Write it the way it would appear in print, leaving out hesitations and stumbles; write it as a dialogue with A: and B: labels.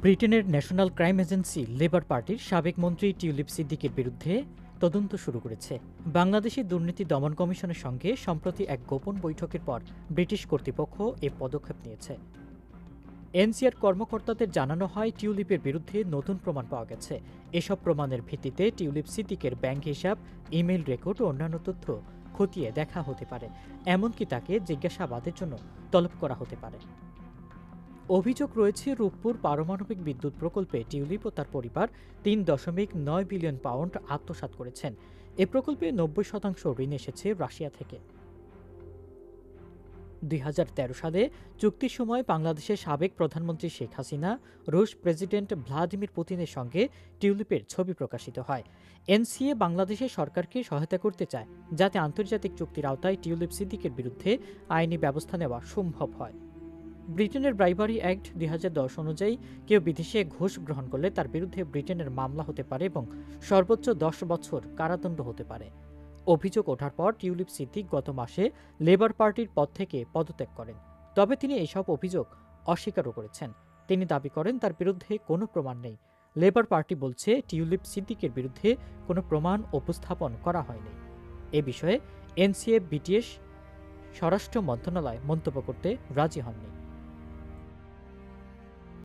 A: ব্রিটেনের national crime agency labour পার্টির সাবেক মন্ত্রী টিউলিপ সিদ্দিকের বিরুদ্ধে তদন্ত শুরু করেছে। বাংলাদেশি দুর্নীতি দমন কমিশনের সঙ্গে সম্প্রতি এক গোপন বৈঠকের পর ব্রিটিশ কর্তৃপক্ষ এ পদক্ষেপ নিয়েছে। এনসিআর কর্মকর্তাদের জানানো হয়, টিউলিপের বিরুদ্ধে নতুন প্রমাণ পাওয়া গেছে। এসব প্রমাণের ভিত্তিতে টিউলিপ সিদ্দিকের ব্যাংক হিসাব, ইমেইল রেকর্ড ও অন্যান্য তথ্য খতিয়ে দেখা হতে পারে। এমনকি তাকে জিজ্ঞাসাবাদের জন্য তলব করা হতে পারে। অভিযোগ রয়েছে, রূপপুর পারমাণবিক বিদ্যুৎ প্রকল্পে টিউলিপ ও তার পরিবার ৩.৯ বিলিয়ন পাউন্ড আত্মসাৎ করেছেন। এ প্রকল্পে ৯০% ঋণ এসেছে রাশিয়া থেকে। ২০১৩ সালে চুক্তির সময় বাংলাদেশের সাবেক প্রধানমন্ত্রী শেখ হাসিনা, রুশ প্রেসিডেন্ট ভ্লাদিমির পুতিনের সঙ্গে টিউলিপের ছবি প্রকাশিত হয়। এনসিএ বাংলাদেশের সরকারকে সহায়তা করতে চায়, যাতে আন্তর্জাতিক চুক্তির আওতায় টিউলিপ সিদ্দিকের বিরুদ্ধে আইনি ব্যবস্থা নেওয়া সম্ভব হয়। ব্রিটেনের ব্রাইবারি অ্যাক্ট ২০১০ অনুযায়ী কেউ বিদেশে ঘুষ গ্রহণ করলে তার বিরুদ্ধে ব্রিটেনের মামলা হতে পারে এবং সর্বোচ্চ ১০ বছর কারাদণ্ড হতে পারে। অভিযোগ ওঠার পর টিউলিপ সিদ্দিক গত মাসে লেবার পার্টির পদ থেকে পদত্যাগ করেন। তবে তিনি এসব অভিযোগ অস্বীকারও করেছেন। তিনি দাবি করেন তার বিরুদ্ধে কোনো প্রমাণ নেই। লেবার পার্টি বলছে টিউলিপ সিদ্দিকের বিরুদ্ধে কোনো প্রমাণ উপস্থাপন করা হয়নি। এ বিষয়ে এনসিএ বিটিএস স্বরাষ্ট্র মন্ত্রণালয় মন্তব্য করতে রাজি হননি।